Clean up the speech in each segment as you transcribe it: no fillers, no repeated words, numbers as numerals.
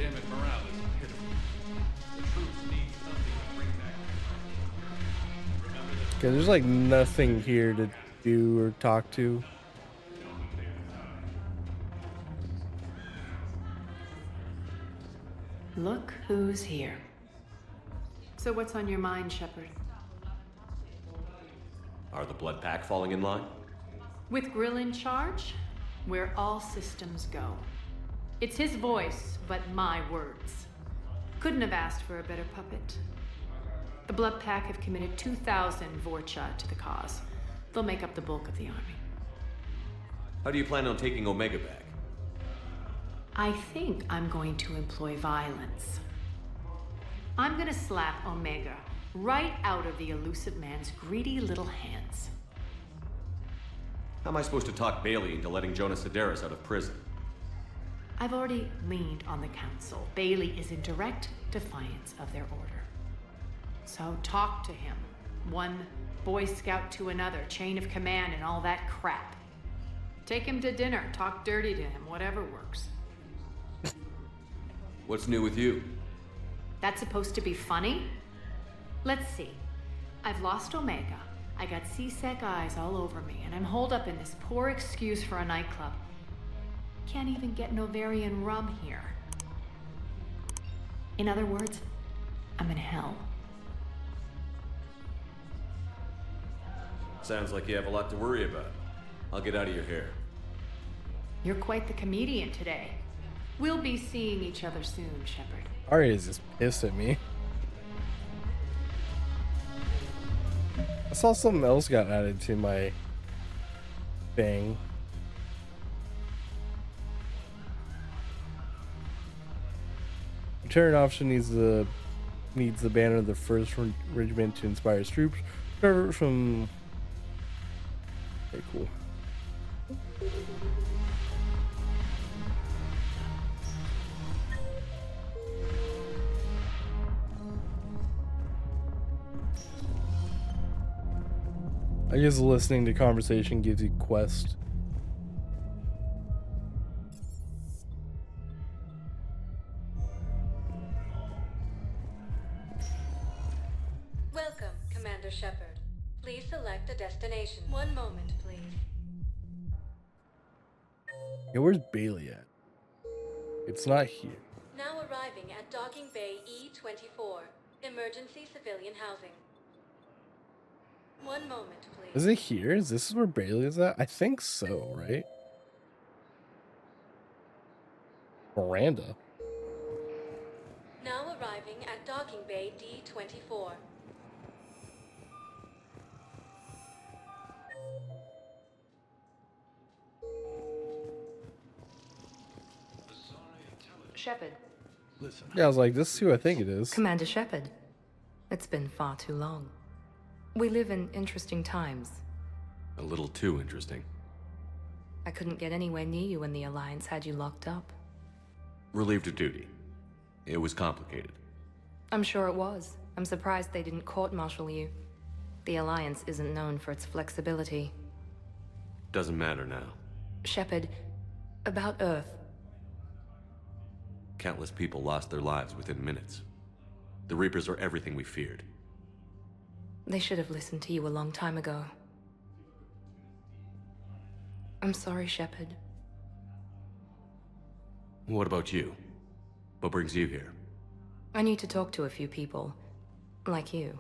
academic morale is pitiful. The troops need something to bring back their Remember that Okay, there's like nothing here to do or talk to. Look who's here. So what's on your mind, Shepard? Are the Blood Pack falling in line? With Grill in charge, where all systems go. It's his voice, but my words. Couldn't have asked for a better puppet. The Blood Pack have committed 2,000 Vorcha to the cause. They'll make up the bulk of the army. How do you plan on taking Omega back? I think I'm going to employ violence. I'm gonna slap Omega right out of the elusive man's greedy little hands. How am I supposed to talk Bailey into letting Jonas Sedaris out of prison? I've already leaned on the council. Bailey is in direct defiance of their order. So talk to him. One Boy Scout to another, chain of command and all that crap. Take him to dinner, talk dirty to him, whatever works. What's new with you? That's supposed to be funny? Let's see. I've lost Omega. I got C-Sec eyes all over me, and I'm holed up in this poor excuse for a nightclub. Can't even get Novarian rum here. In other words, I'm in hell. Sounds like you have a lot to worry about. I'll get out of your hair. You're quite the comedian today. We'll be seeing each other soon, Shepard. Arya is just pissed at me. I saw something else got added to my thing. Return option needs the banner of the 1st Regiment to inspire its troops. Recover from. Okay, cool. I guess listening to conversation gives you quest. Welcome, Commander Shepard. Please select a destination. One moment, please. Yeah, where's Bailey at? It's not here. Now arriving at Docking Bay E-24, emergency civilian housing. One moment, please. Is it here? Is this where Bailey is at? I think so, right? Miranda. Now arriving at Docking Bay D-24. Shepard. Listen, Yeah, I was like, this is who I think it is. Commander Shepard. It's been far too long. We live in interesting times. A little too interesting. I couldn't get anywhere near you when the Alliance had you locked up. Relieved of duty. It was complicated. I'm sure it was. I'm surprised they didn't court-martial you. The Alliance isn't known for its flexibility. Doesn't matter now. Shepard, about Earth. Countless people lost their lives within minutes. The Reapers are everything we feared. They should have listened to you a long time ago. I'm sorry, Shepard. What about you? What brings you here? I need to talk to a few people. Like you.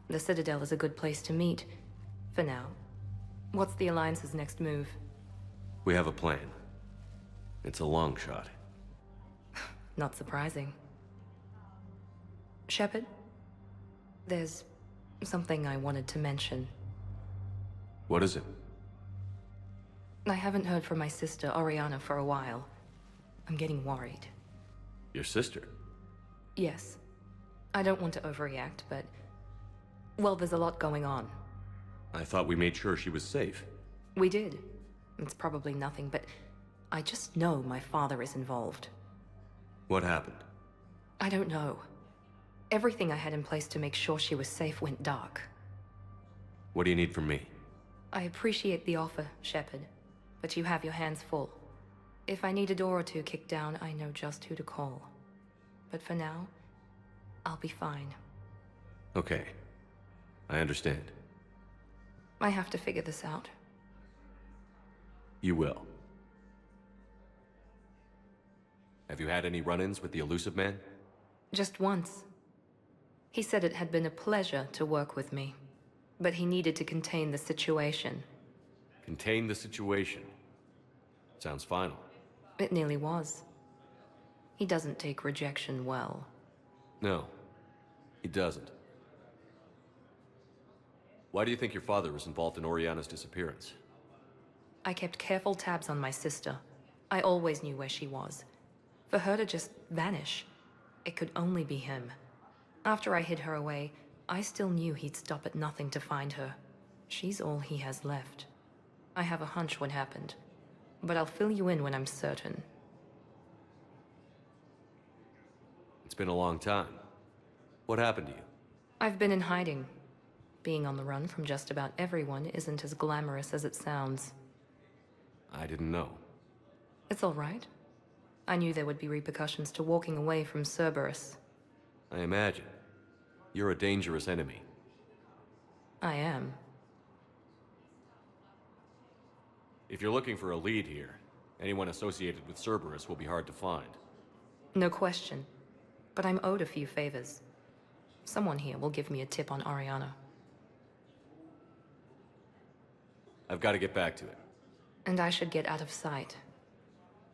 The Citadel is a good place to meet. For now. What's the Alliance's next move? We have a plan. It's a long shot. Not surprising. Shepard? There's something I wanted to mention. What is it? I haven't heard from my sister, Oriana, for a while. I'm getting worried. Your sister? Yes. I don't want to overreact, but... well, there's a lot going on. I thought we made sure she was safe. We did. It's probably nothing, but... I just know my father is involved. What happened? I don't know. Everything I had in place to make sure she was safe went dark. What do you need from me? I appreciate the offer, Shepard, but you have your hands full. If I need a door or two kicked down, I know just who to call. but for now, I'll be fine. Okay. I understand. I have to figure this out. You will. Have you had any run-ins with the elusive man? Just once. He said it had been a pleasure to work with me, but he needed to contain the situation. Contain the situation. Sounds final. It nearly was. He doesn't take rejection well. No, he doesn't. Why do you think your father was involved in Oriana's disappearance? I kept careful tabs on my sister. I always knew where she was. For her to just vanish, it could only be him. After I hid her away, I still knew he'd stop at nothing to find her. She's all he has left. I have a hunch what happened, but I'll fill you in when I'm certain. It's been a long time. What happened to you? I've been in hiding. Being on the run from just about everyone isn't as glamorous as it sounds. I didn't know. It's all right. I knew there would be repercussions to walking away from Cerberus. I imagine. You're a dangerous enemy. I am. If you're looking for a lead here, anyone associated with Cerberus will be hard to find. No question. But I'm owed a few favors. Someone here will give me a tip on Oriana. I've got to get back to it. And I should get out of sight.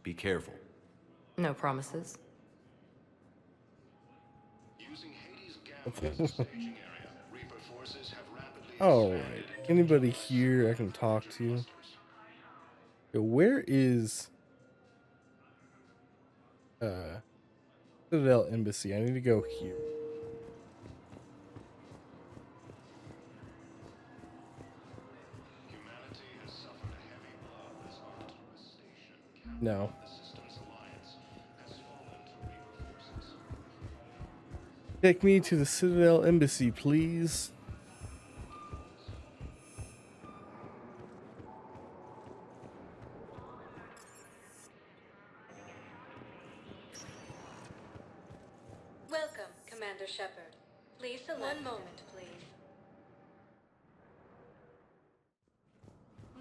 Be careful. No promises. Alright. Anybody here I can talk to? Yo, where is Citadel Embassy? I need to go here. No. Take me to the Citadel Embassy, please. Welcome, Commander Shepard. Please select. One moment, please.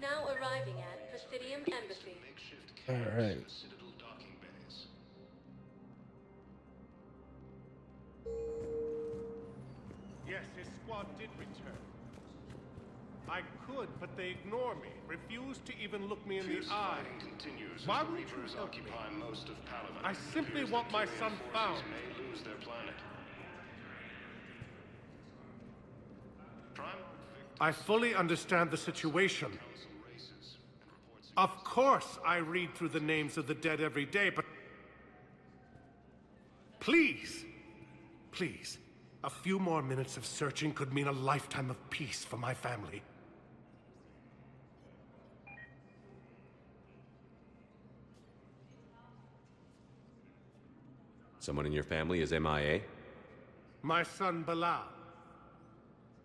Now arriving at Presidium Embassy. Alright. Yes, his squad did return. I could, but they ignore me, refuse to even look me in the eye. Continues Why as the would you Reapers help me? occupy most of Palaven. I simply want my son found. May lose their planet. Prime I fully understand the situation. Of course I read through the names of the dead every day, but... Please, please, a few more minutes of searching could mean a lifetime of peace for my family. Someone in your family is MIA? My son Bilal.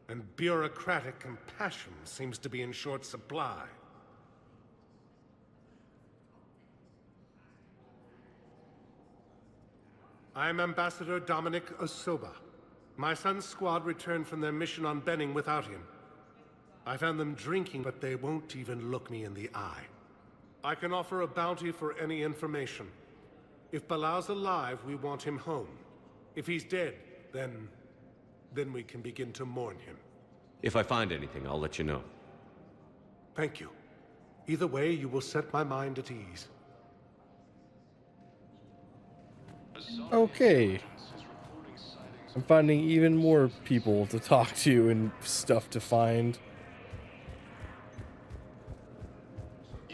And bureaucratic compassion seems to be in short supply. I'm Ambassador Dominic Osoba. My son's squad returned from their mission on Benning without him. I found them drinking, but they won't even look me in the eye. I can offer a bounty for any information. If Bilal's alive, we want him home. If he's dead, then we can begin to mourn him. If I find anything, I'll let you know. Thank you. Either way, you will set my mind at ease. Okay. I'm finding even more people to talk to and stuff to find.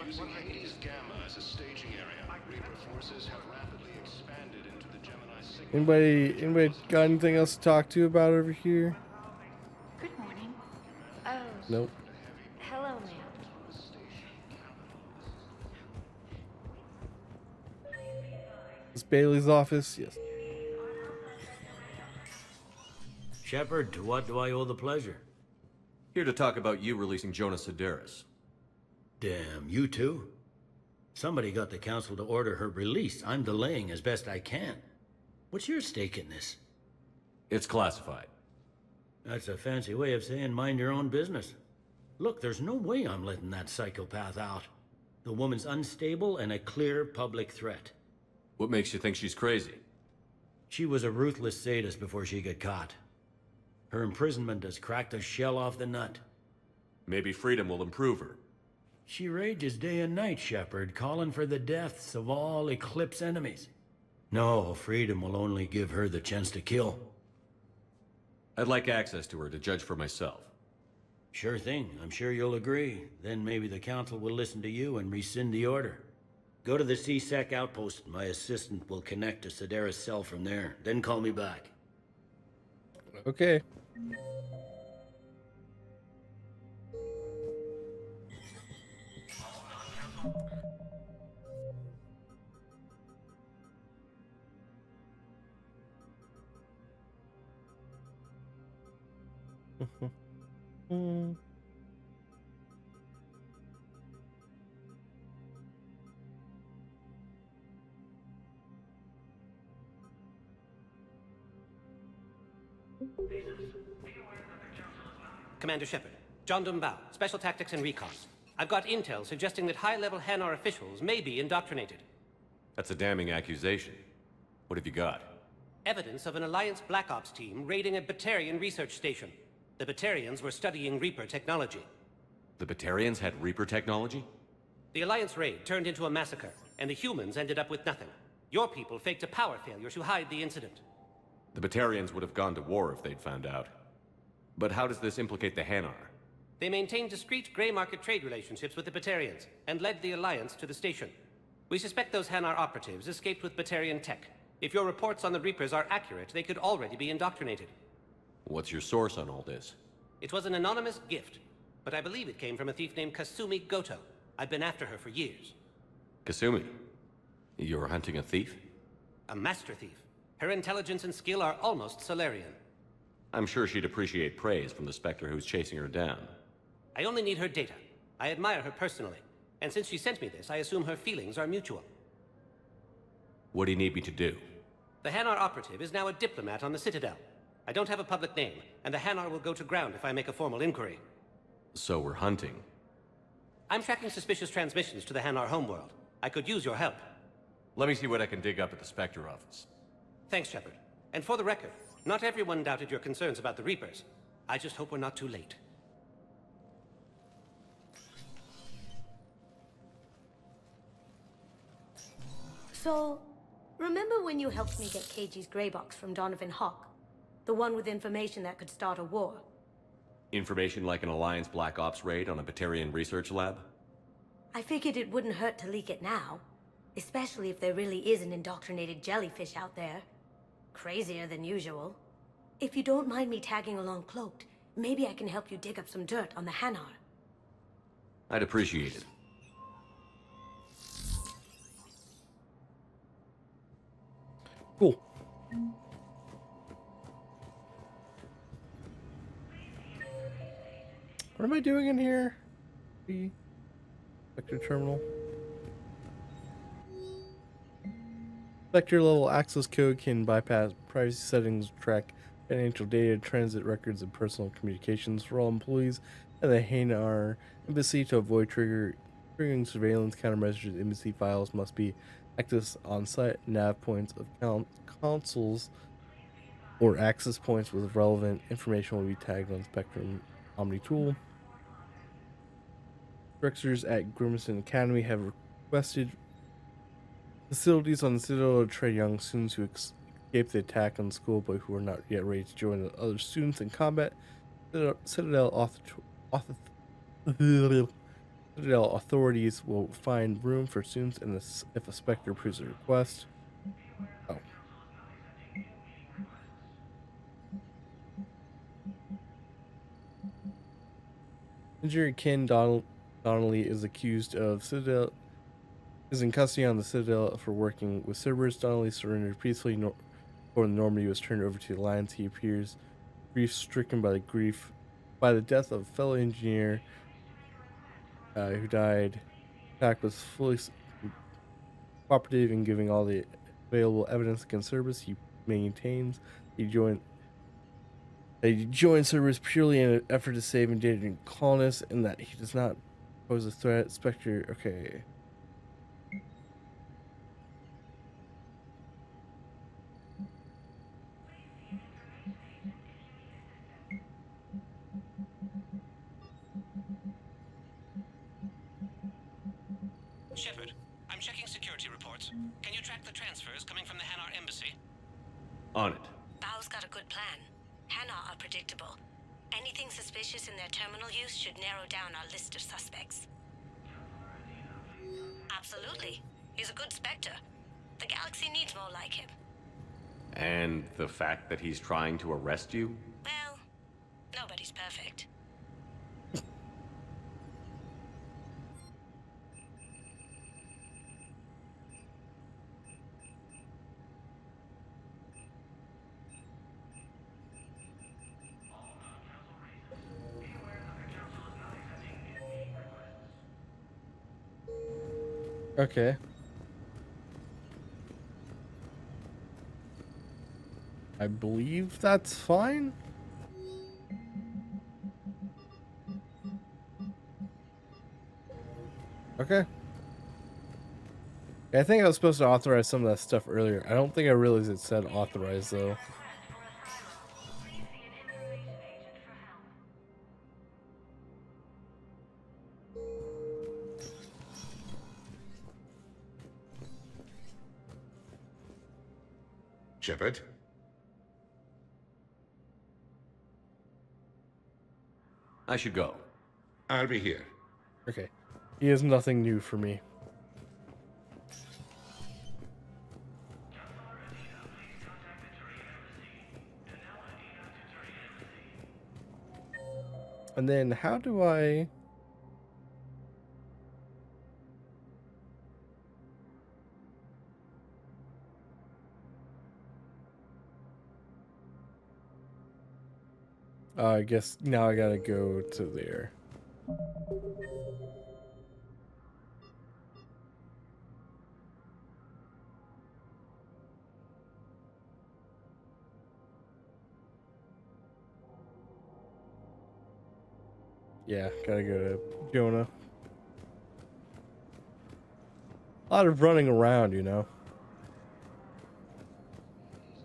using Hades Gamma as a staging area. Reaper forces have rapidly expanded into the Gemini signal. Anybody got anything else to talk to about over here? Good morning. Oh, Nope. hello, ma'am. Is Bailey's office? Yes. Shepard, to what do I owe the pleasure? Here to talk about you releasing Jonas Sedaris. Damn, you too? Somebody got the council to order her release. I'm delaying as best I can. What's your stake in this? It's classified. That's a fancy way of saying mind your own business. Look, there's no way I'm letting that psychopath out. The woman's unstable and a clear public threat. What makes you think she's crazy? She was a ruthless sadist before she got caught. Her imprisonment has cracked the shell off the nut. Maybe freedom will improve her. She rages day and night, Shepard, calling for the deaths of all Eclipse enemies. No, freedom will only give her the chance to kill. I'd like access to her to judge for myself. Sure thing, I'm sure you'll agree. Then maybe the Council will listen to you and rescind the order. Go to the C-Sec outpost. My assistant will connect to Sedaris' cell from there. Then call me back. Okay. Commander Shepard, John Dumbao, Special Tactics and Recon. I've got intel suggesting that high-level Hanar officials may be indoctrinated. That's a damning accusation. What have you got? Evidence of an Alliance Black Ops team raiding a Batarian research station. The Batarians were studying Reaper technology. The Batarians had Reaper technology? The Alliance raid turned into a massacre, and the humans ended up with nothing. Your people faked a power failure to hide the incident. The Batarians would have gone to war if they'd found out. But how does this implicate the Hanar? They maintained discreet gray market trade relationships with the Batarians, and led the Alliance to the station. We suspect those Hanar operatives escaped with Batarian tech. If your reports on the Reapers are accurate, they could already be indoctrinated. What's your source on all this? It was an anonymous gift, but I believe it came from a thief named Kasumi Goto. I've been after her for years. Kasumi? You're hunting a thief? A master thief. Her intelligence and skill are almost Solarian. I'm sure she'd appreciate praise from the Spectre who's chasing her down. I only need her data. I admire her personally, and since she sent me this, I assume her feelings are mutual. What do you need me to do? The Hanar operative is now a diplomat on the Citadel. I don't have a public name, and the Hanar will go to ground if I make a formal inquiry. So we're hunting. I'm tracking suspicious transmissions to the Hanar homeworld. I could use your help. Let me see what I can dig up at the Spectre office. Thanks, Shepard. And for the record, not everyone doubted your concerns about the Reapers. I just hope we're not too late. So, remember when you helped me get KG's grey box from Donovan Hawk? The one with information that could start a war? Information like an Alliance Black Ops raid on a Batarian research lab? I figured it wouldn't hurt to leak it now. Especially if there really is an indoctrinated jellyfish out there. Crazier than usual. If you don't mind me tagging along cloaked, maybe I can help you dig up some dirt on the Hanar. I'd appreciate it. Cool. What am I doing in here? The Vector terminal. Vector level access code can bypass privacy settings, track financial data, transit records, and personal communications for all employees at the Hanar embassy. To avoid triggering surveillance, countermeasures, embassy files must be accessed on site. Nav points of consoles or access points with relevant information will be tagged on Spectrum Omni tool. Directors at Grimson Academy have requested facilities on the Citadel to train young students who escaped the attack on the school but who are not yet ready to join the other students in combat. Citadel authorities will find room for students in this if a Spectre approves a request. Oh. Injured Ken Donnelly is accused of Citadel. Is in custody on the Citadel for working with Cerberus. Donnelly surrendered peacefully before the Normandy was turned over to the Alliance. He appears grief-stricken by the death of a fellow engineer who died. Attack was fully cooperative in giving all the available evidence against Cerberus. He maintains. He joined Cerberus purely in an effort to save endangered colonists, and that he does not pose a threat. Spectre, okay. Shepard, I'm checking security reports. Can you track the transfers coming from the Hanar embassy? On it. Bao's got a good plan. Hanar are predictable. Anything suspicious in their terminal use should narrow down our list of suspects. Absolutely. He's a good Spectre. The galaxy needs more like him. And the fact that he's trying to arrest you? Well, nobody's perfect. Okay. I believe that's fine. Okay. I think I was supposed to authorize some of that stuff earlier. I don't think I realized it said authorize though. Shepard? I should go. I'll be here. Okay. He has nothing new for me. And then how do I... I guess now I gotta go to there. Yeah, gotta go to Jonah. A lot of running around, you know.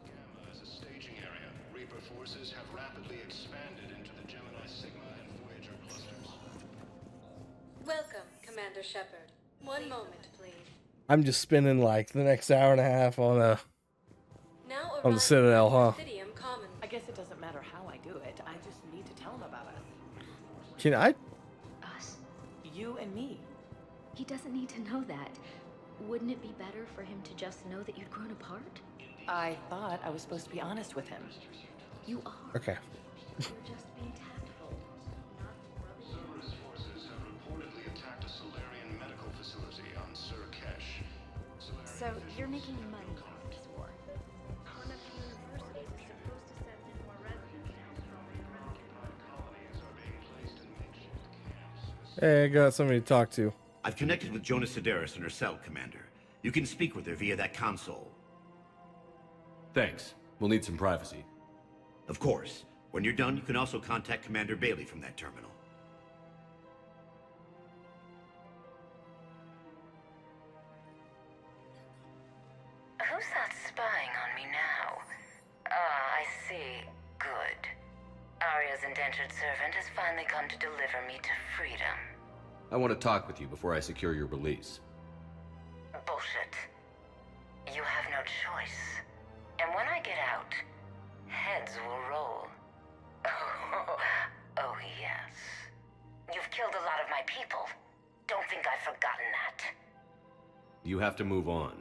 Gamma as a staging area. Reaper forces have rapidly expanded into the Gemini Sigma and Voyager clusters. Welcome, Commander Shepard. One moment, please. I'm just spending like the next hour and a half on Now the Citadel, huh? Presidium Commons. I guess it doesn't matter how I do it. I just need to tell him about us. Can I? Us. You and me. He doesn't need to know that. Wouldn't it be better for him to just know that you'd grown apart? I thought I was supposed to be honest with him. You are. Okay. You're just being tactful. Not rubbing Cerberus forces have reportedly attacked a Solarian medical facility on Sur Kesh. So you're making money from this war. One of the universities is supposed to send in more residents to help solve the eradicate. Colonies are being placed in makeshift camps. Hey, I got somebody to talk to. I've connected with Jonas Sedaris in her cell, Commander. You can speak with her via that console. Thanks. We'll need some privacy. Of course. When you're done, you can also contact Commander Bailey from that terminal. Who's that spying on me now? Ah, I see. Good. Arya's indentured servant has finally come to deliver me to freedom. I want to talk with you before I secure your release. Bullshit. You have no choice. And when I get out, heads will roll. Oh, yes. You've killed a lot of my people. Don't think I've forgotten that. You have to move on.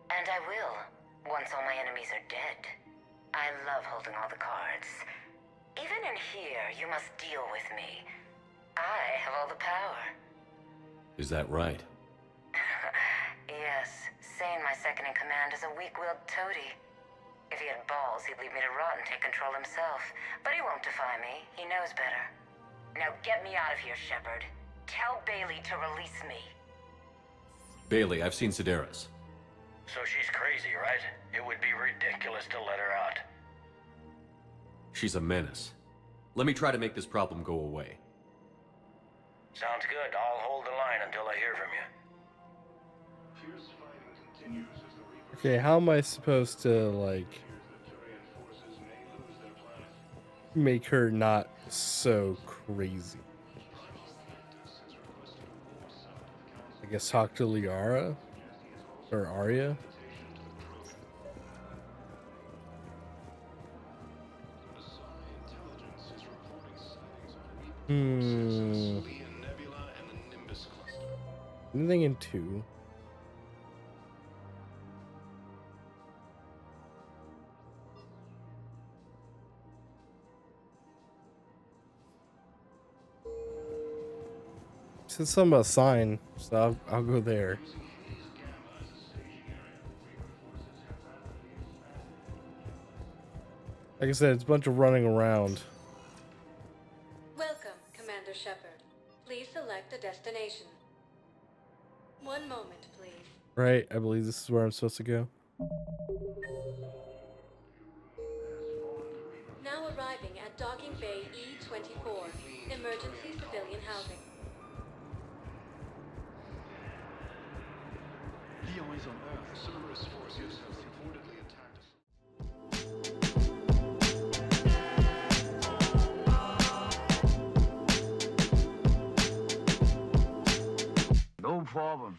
And I will, once all my enemies are dead. I love holding all the cards. Even in here, you must deal with me. I have all the power. Is that right? Yes, Sane, my second-in-command, is a weak-willed toady. If he had balls, he'd leave me to rot and take control himself. But he won't defy me. He knows better. Now get me out of here, Shepard. Tell Bailey to release me. Bailey, I've seen Sedaris. So she's crazy, right? It It would be ridiculous to let her out. She's a menace. Let me try to make this problem go away. Sounds good. I'll hold the line until I hear from you. Fierce fighting continues as the Reapers Okay, how am I supposed to, like, Turian forces may lose their planet. make her not so crazy? I guess talk to Liara? Or Arya? Nebula and the Nimbus cluster. Anything in 2? Said something about sign, so I'll go there. Like I said, it's a bunch of running around. Welcome, Commander Shepard. Please select a destination. One moment, please. Right, I believe this is where I'm supposed to go. Now arriving at Docking Bay E-24, emergency civilian housing. Leon is on Earth. Cerberus forces have reportedly attacked us. No problem.